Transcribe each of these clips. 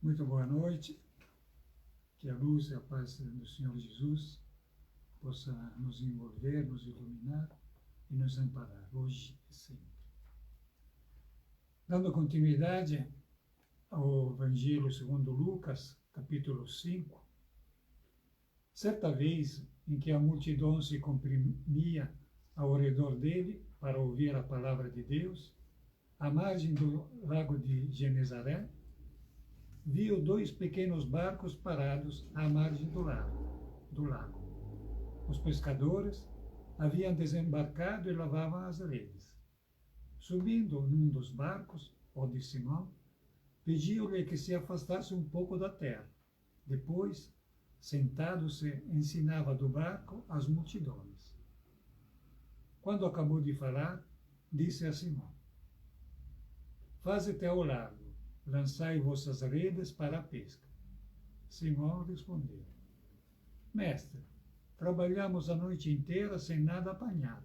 Muito boa noite. Que a luz e a paz do Senhor Jesus possa nos envolver, nos iluminar e nos amparar, hoje e sempre. Dando continuidade ao Evangelho segundo Lucas, capítulo 5, certa vez em que a multidão se comprimia ao redor dele para ouvir a palavra de Deus, à margem do lago de Genezaré, viu dois pequenos barcos parados à margem do lago. Os pescadores haviam desembarcado e lavavam as redes. Subindo num dos barcos, o de Simão, pediu-lhe que se afastasse um pouco da terra. Depois, sentado-se, ensinava do barco as multidões. Quando acabou de falar, disse a Simão: Faze-te ao largo, lançai vossas redes para a pesca. Simão respondeu: Mestre, trabalhamos a noite inteira sem nada apanhar,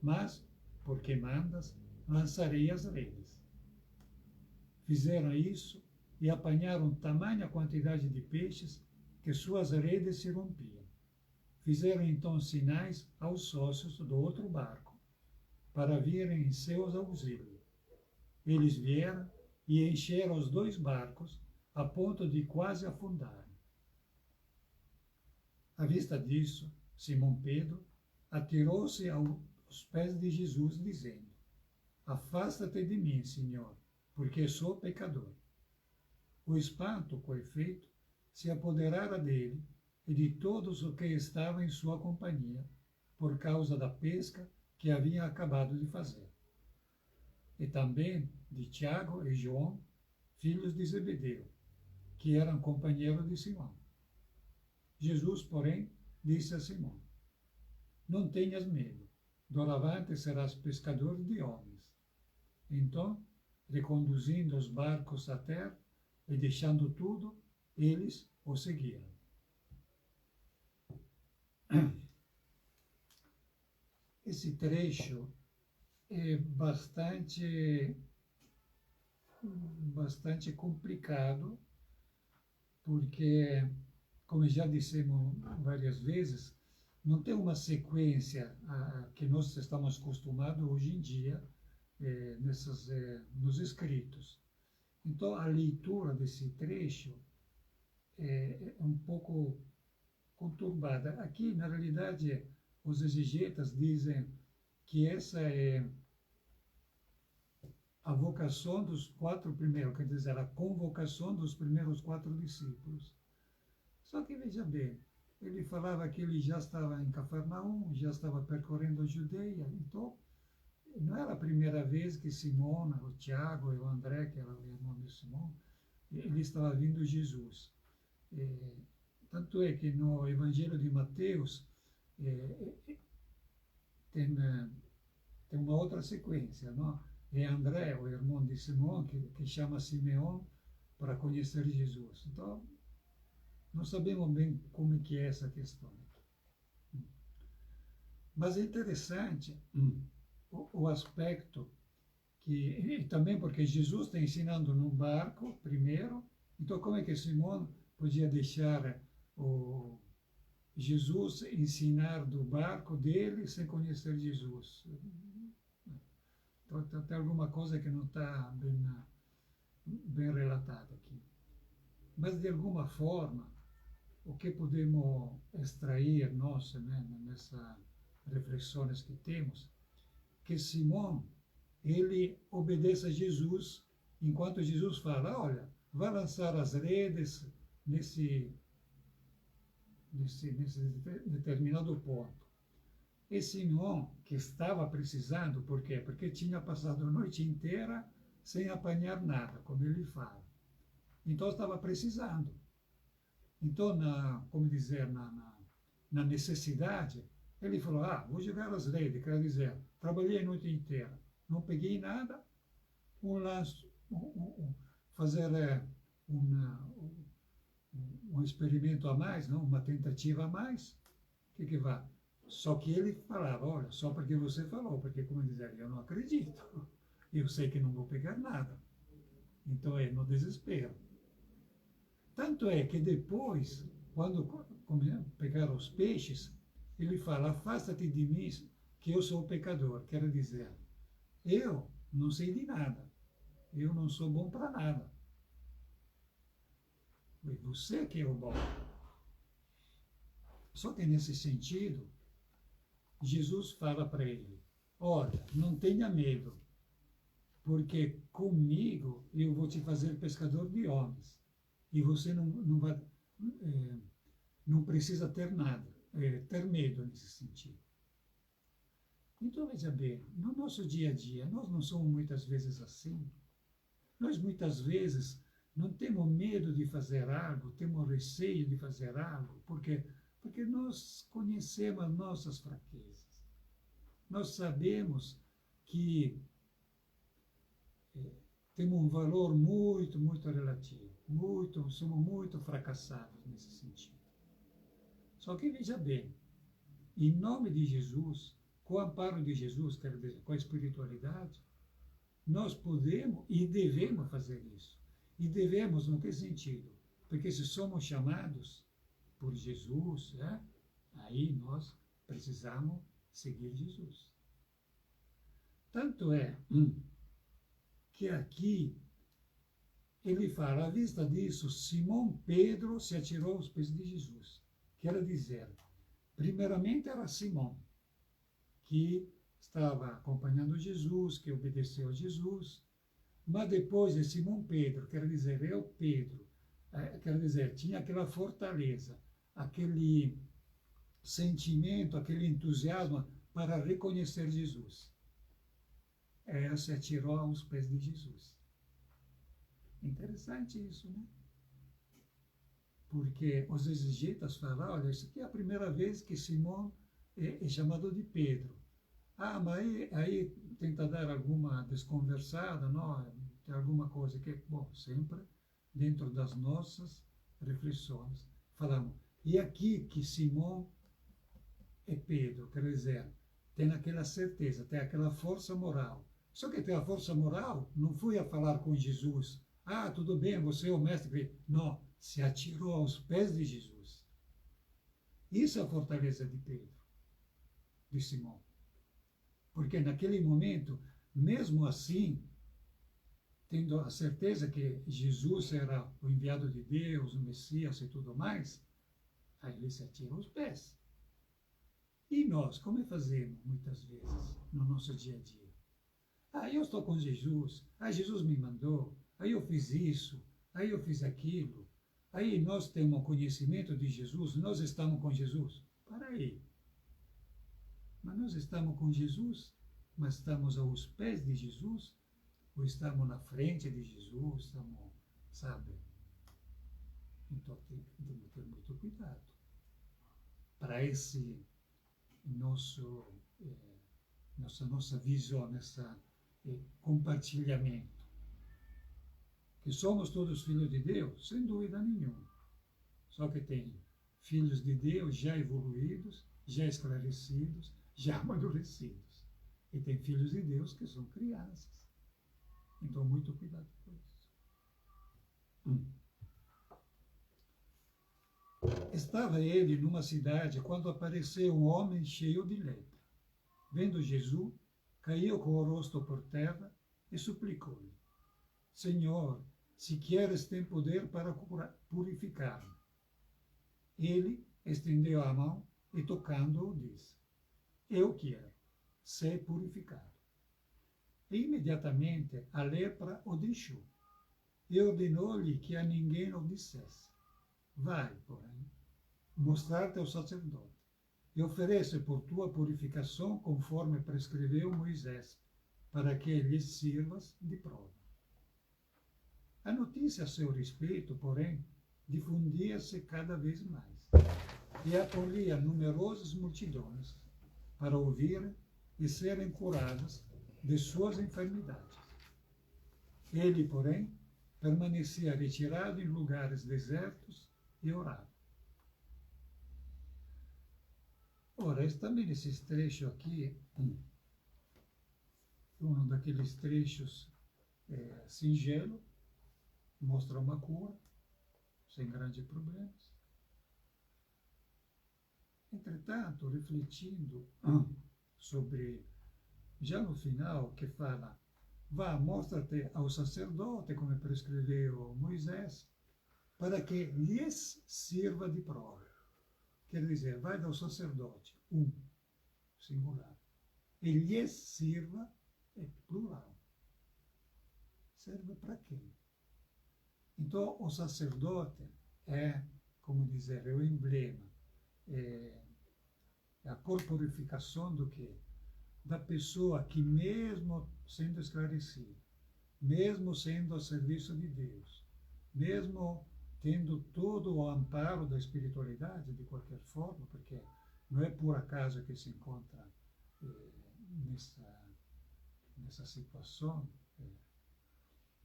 mas, porque mandas, lançarei as redes. Fizeram isso e apanharam tamanha quantidade de peixes que suas redes se rompiam. Fizeram então sinais aos sócios do outro barco, para virem em seus auxílios. Eles vieram e encheram os dois barcos, a ponto de quase afundarem. À vista disso, Simão Pedro atirou-se aos pés de Jesus, dizendo: Afasta-te de mim, Senhor, porque sou pecador. O espanto, com efeito, se apoderara dele e de todos os que estavam em sua companhia, por causa da pesca que havia acabado de fazer. E também de Tiago e João, filhos de Zebedeu, que eram companheiros de Simão. Jesus, porém, disse a Simão: Não tenhas medo, doravante serás pescador de homens. Então, reconduzindo os barcos à terra e deixando tudo, eles o seguiram. Esse trecho é bastante complicado, porque, como já dissemos várias vezes, não tem uma sequência que nós estamos acostumados hoje em dia nos escritos. Então, a leitura desse trecho é um pouco conturbada. Aqui, na realidade, os exegetas dizem que essa é a vocação dos 4 primeiros, quer dizer, a convocação dos primeiros 4 discípulos. Só que, veja bem, ele falava que ele já estava em Cafarnaum, já estava percorrendo a Judeia, então não era a primeira vez que Simão, o Tiago e o André, que era o irmão de Simão, ele estava vindo Jesus. Tanto é que no Evangelho de Mateus tem uma outra sequência, não? É André, o irmão de Simão, que chama Simeão para conhecer Jesus. Então, não sabemos bem como é que é essa questão. Mas é interessante o aspecto e também porque Jesus está ensinando num barco primeiro, então como é que Simão podia deixar o Jesus ensinar do barco dele sem conhecer Jesus? Então, tem alguma coisa que não está bem relatada aqui. Mas, de alguma forma, o que podemos extrair nós, né, nessas reflexões que temos, que Simão, ele obedece a Jesus, enquanto Jesus fala: olha, vai lançar as redes nesse determinado ponto. E Simão, que estava precisando, por quê? Porque tinha passado a noite inteira sem apanhar nada, como ele fala. Então estava precisando. Então, na necessidade, ele falou: vou jogar as redes, quer dizer, trabalhei a noite inteira, não peguei nada, fazer um experimento a mais, não? Uma tentativa a mais, o que vai? Só que ele falava: olha, só porque você falou, porque, como dizer, eu não acredito, eu sei que não vou pegar nada. Então é no desespero. Tanto é que depois, quando pegaram os peixes, ele fala, afasta-te de mim, que eu sou pecador. Quer dizer, eu não sei de nada, eu não sou bom para nada. Foi você que é o bom. Só que nesse sentido, Jesus fala para ele, olha, não tenha medo, porque comigo eu vou te fazer pescador de homens. E você não precisa ter nada, ter medo nesse sentido. Então, veja bem, no nosso dia a dia, nós não somos muitas vezes assim. Nós muitas vezes não temos medo de fazer algo, temos receio de fazer algo, porque nós conhecemos as nossas fraquezas. Nós sabemos que temos um valor muito, muito relativo. Somos muito fracassados nesse sentido. Só que veja bem, em nome de Jesus, com o amparo de Jesus, quer dizer, com a espiritualidade, nós podemos e devemos fazer isso. E devemos, no que sentido? Porque se somos chamados por Jesus, aí nós precisamos seguir Jesus. Tanto é que aqui ele fala, à vista disso, Simão Pedro se atirou aos pés de Jesus. Quer dizer, primeiramente era Simão, que estava acompanhando Jesus, que obedeceu a Jesus, mas depois é Simão Pedro, quer dizer, eu Pedro, quer dizer, tinha aquela fortaleza, aquele sentimento, aquele entusiasmo para reconhecer Jesus. Se atirou aos pés de Jesus. Interessante isso, né? Porque os exegetas falam, olha, isso aqui é a primeira vez que Simão é chamado de Pedro. Mas aí tenta dar alguma desconversada, não? Tem alguma coisa que, bom, sempre dentro das nossas reflexões. Falamos, e aqui que Simão é Pedro, quer dizer, tem aquela certeza, tem aquela força moral. Só que tem a força moral, não foi a falar com Jesus, tudo bem, você é o mestre. Não, se atirou aos pés de Jesus. Isso é a fortaleza de Pedro, de Simão. Porque naquele momento, mesmo assim, tendo a certeza que Jesus era o enviado de Deus, o Messias e tudo mais, aí ele se atira aos pés. E nós, como fazemos muitas vezes no nosso dia a dia? Eu estou com Jesus, Jesus me mandou, aí eu fiz isso, aí eu fiz aquilo, aí nós temos conhecimento de Jesus, nós estamos com Jesus. Para aí. Mas nós estamos com Jesus, mas estamos aos pés de Jesus, ou estamos na frente de Jesus, estamos, sabe? Então temos que ter muito cuidado para esse nossa visão, nessa compartilhamento. Que somos todos filhos de Deus, sem dúvida nenhuma. Só que tem filhos de Deus já evoluídos, já esclarecidos, já amadurecidos. E tem filhos de Deus que são crianças. Então, muito cuidado com isso. Estava ele numa cidade quando apareceu um homem cheio de lepra. Vendo Jesus, caiu com o rosto por terra e suplicou-lhe: Senhor, se queres, tem poder para purificar-me. Ele estendeu a mão e, tocando-o, disse: Eu quero, ser purificado. E imediatamente a lepra o deixou. E ordenou-lhe que a ninguém o dissesse: Vai, porém, mostrar-te ao sacerdote, e oferece por tua purificação conforme prescreveu Moisés, para que lhes sirvas de prova. A notícia a seu respeito, porém, difundia-se cada vez mais, e acolhia numerosas multidões para ouvir e serem curadas de suas enfermidades. Ele, porém, permanecia retirado em lugares desertos e orava. Ora, também esse trecho aqui, um daqueles trechos singelo, mostra uma cura, sem grandes problemas. Entretanto, refletindo sobre, já no final, que fala, vá, mostra-te ao sacerdote, como prescreveu Moisés, para que lhes sirva de prova. Quer dizer, vai ao sacerdote, singular, e lhes sirva, é plural. Serve para quem? Então, o sacerdote é, como dizer, é o emblema, é a corporificação do quê? Da pessoa que, mesmo sendo esclarecida, mesmo sendo a serviço de Deus, mesmo tendo todo o amparo da espiritualidade, de qualquer forma, porque não é por acaso que se encontra nessa situação,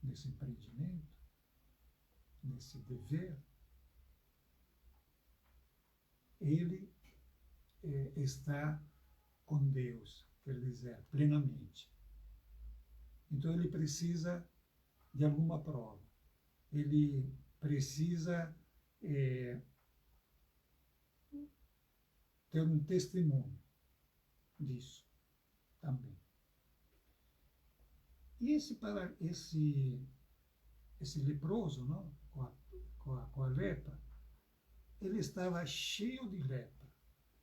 nesse empreendimento, nesse dever, ele está com Deus, quer dizer, plenamente. Então ele precisa de alguma prova, ele precisa ter um testemunho disso também. E esse leproso, não? Com a lepra, ele estava cheio de lepra.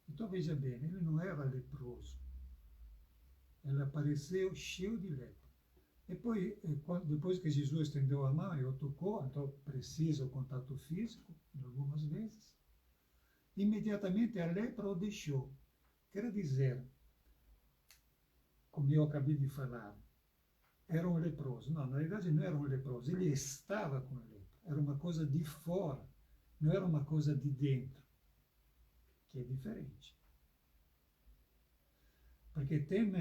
Então veja bem, ele não era leproso. Ele apareceu cheio de lepra. Depois que Jesus estendeu a mão e o tocou, então precisa o contato físico, algumas vezes, imediatamente a lepra o deixou. Quer dizer, como eu acabei de falar, era um leproso. Não, na verdade não era um leproso, ele estava com a lepra. Era uma coisa de fora, não era uma coisa de dentro, que é diferente. Porque tem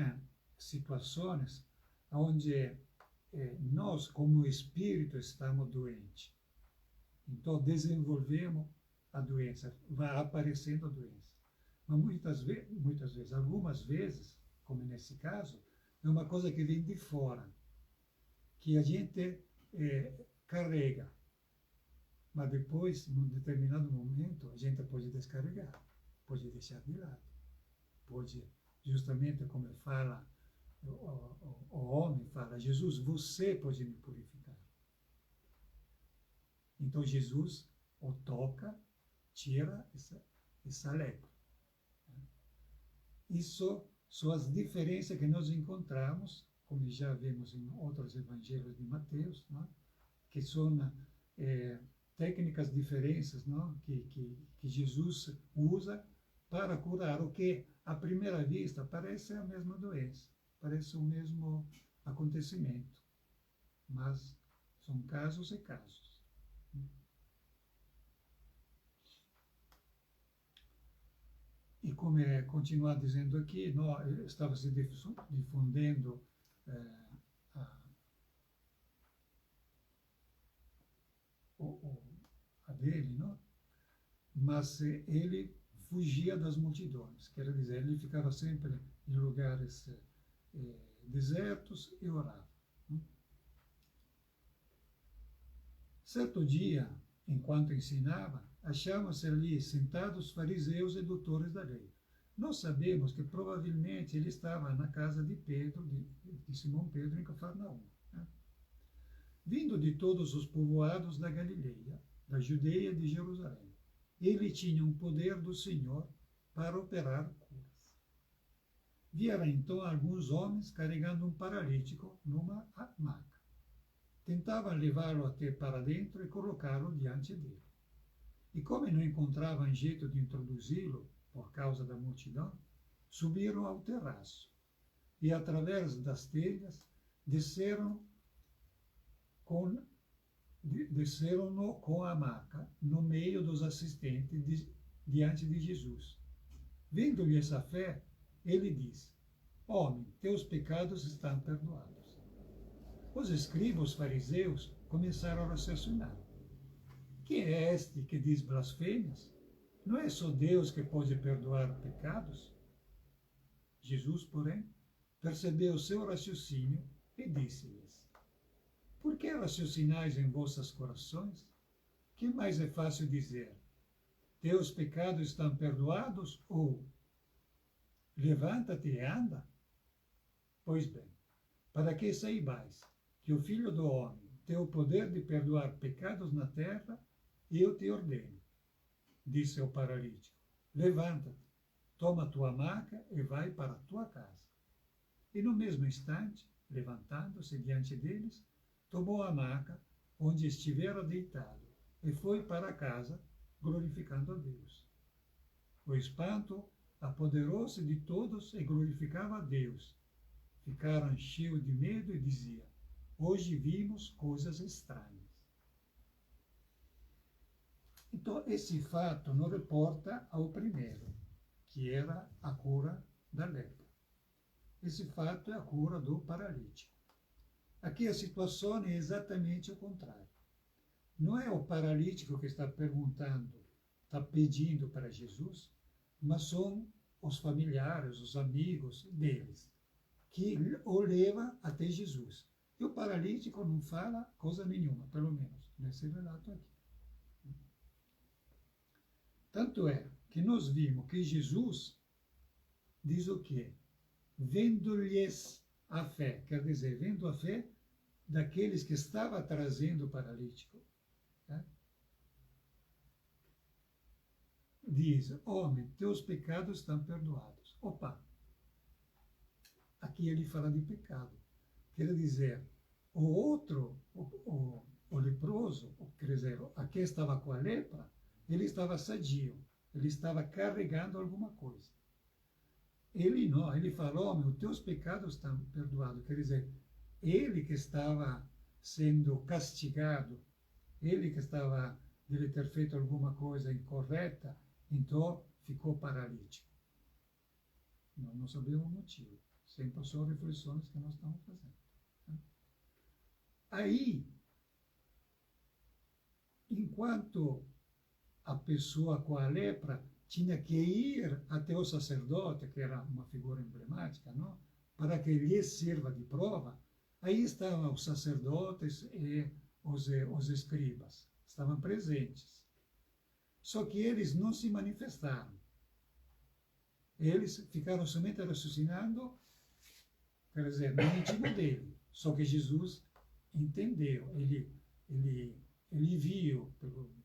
situações onde nós, como espírito, estamos doentes. Então, desenvolvemos a doença, vai aparecendo a doença. Mas muitas vezes, algumas vezes, como nesse caso, é uma coisa que vem de fora, que a gente carrega. Mas depois, num determinado momento, a gente pode descarregar, pode deixar de lado. Pode, justamente como fala, o homem fala, Jesus, você pode me purificar. Então Jesus o toca, tira essa lepra. Isso são as diferenças que nós encontramos, como já vimos em outros evangelhos de Mateus, não? Que são técnicas diferentes, não? Que Jesus usa para curar o que, à primeira vista, parece a mesma doença, parece o mesmo acontecimento, mas são casos e casos. E como continuar dizendo aqui, estava se difundendo a dele, não? Mas ele fugia das multidões, quer dizer, ele ficava sempre em lugares desertos e orava. Certo dia, enquanto ensinava, achavam-se ali sentados fariseus e doutores da lei. Nós sabemos que provavelmente ele estava na casa de Pedro, de Simão Pedro, em Cafarnaum. Né? Vindo de todos os povoados da Galileia, da Judeia e de Jerusalém, ele tinha um poder do Senhor para operar curas. Vieram então alguns homens carregando um paralítico numa maca. Tentavam levá-lo até para dentro e colocá-lo diante dele. E como não encontravam jeito de introduzi-lo, por causa da multidão, subiram ao terraço e, através das telhas, desceram-no com a maca no meio dos assistentes diante de Jesus. Vendo-lhe essa fé, ele disse: Homem, teus pecados estão perdoados. Os escribas fariseus começaram a raciocinar. Quem é este que diz blasfêmias? Não é só Deus que pode perdoar pecados? Jesus, porém, percebeu o seu raciocínio e disse-lhes: Por que raciocinais em vossos corações? que mais é fácil dizer? Teus pecados estão perdoados ou levanta-te e anda? Pois bem, para que saibais que o Filho do Homem tem o poder de perdoar pecados na terra, eu te ordeno, disse ao paralítico, levanta-te, toma tua maca e vai para a tua casa. E no mesmo instante, levantando-se diante deles, tomou a maca onde estivera deitado e foi para casa, glorificando a Deus. O espanto apoderou-se de todos e glorificava a Deus. Ficaram cheios de medo e diziam, hoje vimos coisas estranhas. Então, esse fato nos reporta ao primeiro, que era a cura da lepra. Esse fato é a cura do paralítico. Aqui a situação é exatamente o contrário. Não é o paralítico que está perguntando, está pedindo para Jesus, mas são os familiares, os amigos deles, que o levam até Jesus. E o paralítico não fala coisa nenhuma, pelo menos, nesse relato aqui. Tanto é que nós vimos que Jesus diz o quê? Vendo-lhes a fé, quer dizer, vendo a fé daqueles que estava trazendo o paralítico. Tá? Diz, homem, teus pecados estão perdoados. Opa! Aqui ele fala de pecado. Quer dizer, o outro, o leproso, quer dizer, aquele que estava com a lepra, ele estava sadio, ele estava carregando alguma coisa. Ele não, ele falou, homem, os teus pecados estão perdoados. Quer dizer, ele que estava sendo castigado, ele que estava, deve ter feito alguma coisa incorreta, então ficou paralítico. Nós não sabemos o motivo. Sempre são reflexões que nós estamos fazendo. Aí, enquanto a pessoa com a lepra tinha que ir até o sacerdote, que era uma figura emblemática, não? Para que lhe sirva de prova, aí estavam os sacerdotes e os escribas, estavam presentes. Só que eles não se manifestaram. Eles ficaram somente raciocinando, quer dizer, no íntimo dele. Só que Jesus entendeu, ele viu,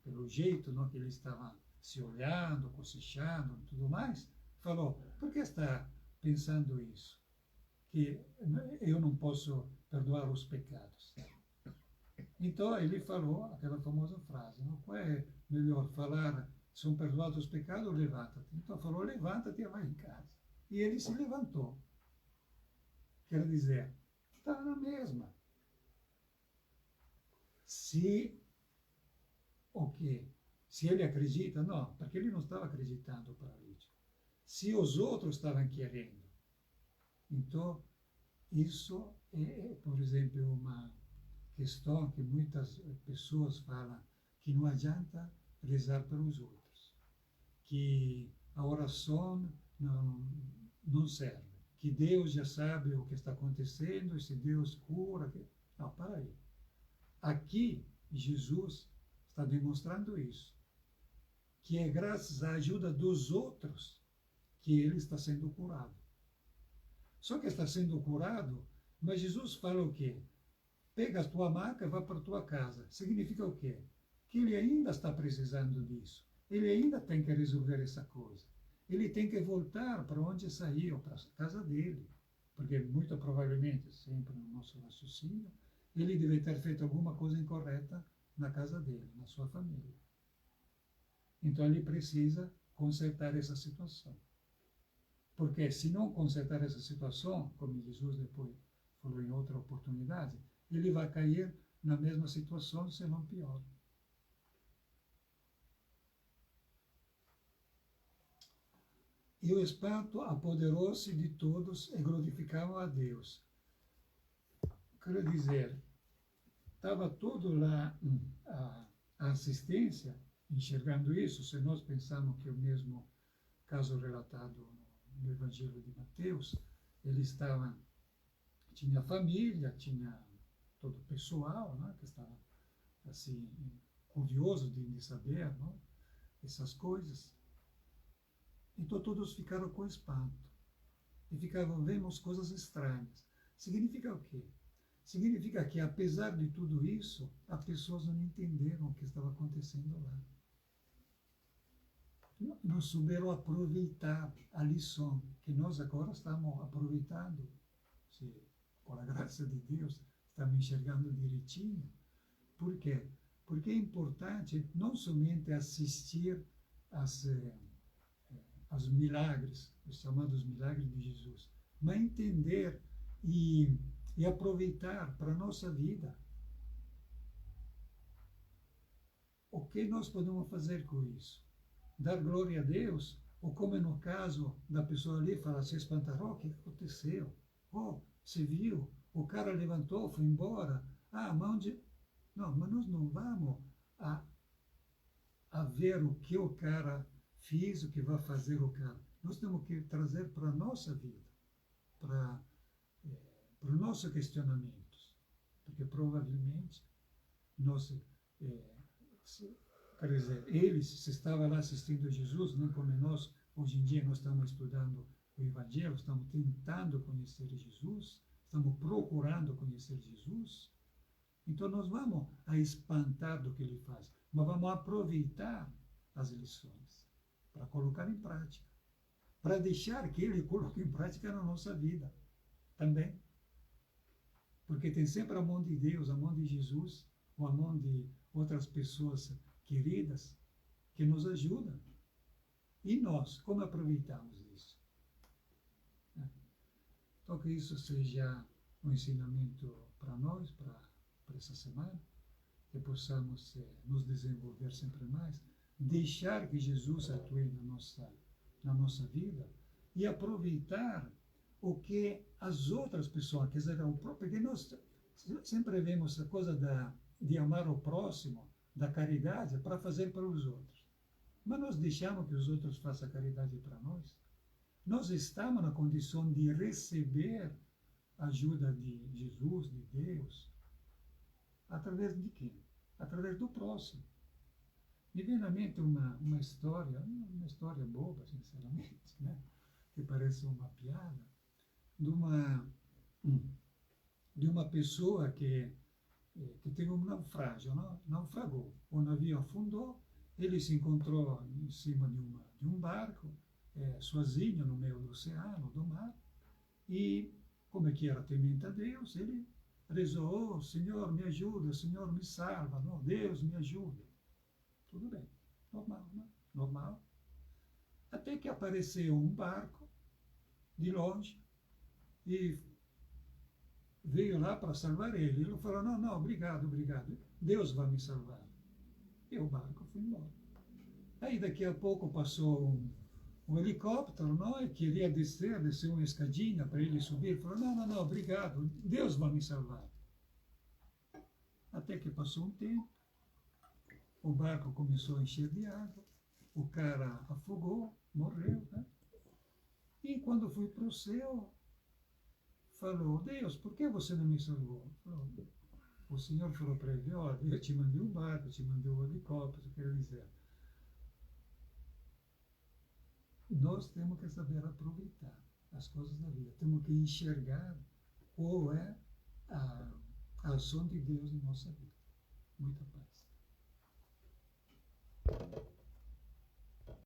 pelo jeito não, que ele estava se olhando, cochichando e tudo mais, falou, por que está pensando isso? Que eu não posso perdoar os pecados. Então ele falou aquela famosa frase, não? Qual é melhor falar, são perdoados os pecados ou levanta-te? Então falou, levanta-te e vai em casa. E ele se levantou. Quer dizer, está na mesma. Se o quê? Se ele acredita, não, porque ele não estava acreditando o paralítico. Se os outros estavam querendo. Então, isso é, por exemplo, uma questão que muitas pessoas falam, que não adianta rezar pelos outros, que a oração não serve, que Deus já sabe o que está acontecendo, e se Deus cura... Não, para aí. Aqui, Jesus está demonstrando isso, que é graças à ajuda dos outros que ele está sendo curado. Só que está sendo curado, mas Jesus fala o quê? Pega a tua maca e vá para a tua casa. Significa o quê? Que ele ainda está precisando disso. Ele ainda tem que resolver essa coisa. Ele tem que voltar para onde saiu, para a casa dele. Porque muito provavelmente, sempre no nosso raciocínio, ele deve ter feito alguma coisa incorreta na casa dele, na sua família. Então ele precisa consertar essa situação. Porque se não consertar essa situação, como Jesus depois falou em outra oportunidade, ele vai cair na mesma situação, se não pior. E o espanto apoderou-se de todos e glorificavam a Deus. Quero dizer, estava todo lá a assistência enxergando isso, se nós pensamos que o mesmo caso relatado no Evangelho de Mateus, ele estava, tinha família, tinha todo o pessoal, né, que estava assim curioso de saber, não? Essas coisas. Então todos ficaram com espanto. E ficavam vendo coisas estranhas. Significa o quê? Significa que, apesar de tudo isso, as pessoas não entenderam o que estava acontecendo lá. Não souberam aproveitar a lição que nós agora estamos aproveitando. Se, por a graça de Deus, estamos enxergando direitinho. Por quê? Porque é importante não somente assistir aos milagres, os chamados milagres de Jesus, mas entender e aproveitar para a nossa vida o que nós podemos fazer com isso. Dar glória a Deus, ou como no caso da pessoa ali, falar, se espantaram, o que aconteceu? Oh, você viu? O cara levantou, foi embora. Ah, mas onde... Não, mas nós não vamos a ver o que o cara fez, o que vai fazer o cara. Nós temos que trazer para a nossa vida, para os nossos questionamentos. Porque provavelmente nós, quer dizer, eles, se estavam lá assistindo a Jesus, não como nós, hoje em dia nós estamos estudando o Evangelho, estamos tentando conhecer Jesus, estamos procurando conhecer Jesus. Então nós vamos a espantar do que ele faz, mas vamos aproveitar as lições para colocar em prática, para deixar que ele coloque em prática na nossa vida também. Porque tem sempre a mão de Deus, a mão de Jesus, ou a mão de outras pessoas queridas que nos ajudam. E nós, como aproveitamos isso? Então que isso seja um ensinamento para nós, para essa semana, que possamos nos desenvolver sempre mais, deixar que Jesus atue na nossa vida e aproveitar o que as outras pessoas, quer dizer, o próprio, porque nós sempre vemos a coisa de amar o próximo, da caridade, para fazer para os outros. Mas nós deixamos que os outros façam caridade para nós. Nós estamos na condição de receber a ajuda de Jesus, de Deus, através de quem? Através do próximo. Me vem na mente uma história boba, sinceramente, né? Que parece uma piada, de uma pessoa que teve um naufrágio, não? Naufragou. O navio afundou, ele se encontrou em cima de um barco, sozinho no meio do oceano, do mar, e como é que era temente a Deus, ele rezou, oh, Senhor, me ajuda, Senhor, me salva, não, Deus, me ajuda. Tudo bem, normal, né? Normal. Até que apareceu um barco de longe e veio lá para salvar ele. Ele falou, não, obrigado, Deus vai me salvar. E o barco foi embora. Aí daqui a pouco passou um helicóptero, não, e queria descer uma escadinha para ele subir. Ele falou, não, obrigado, Deus vai me salvar. Até que passou um tempo, o barco começou a encher de água, o cara afogou, morreu, né? E quando foi para o céu, falou, Deus, por que você não me salvou? Falou, o Senhor falou para ele, olha, eu te mandei um barco, te mandei um helicóptero, quer dizer, nós temos que saber aproveitar as coisas da vida, temos que enxergar qual é a ação de Deus em nossa vida. Muita paz.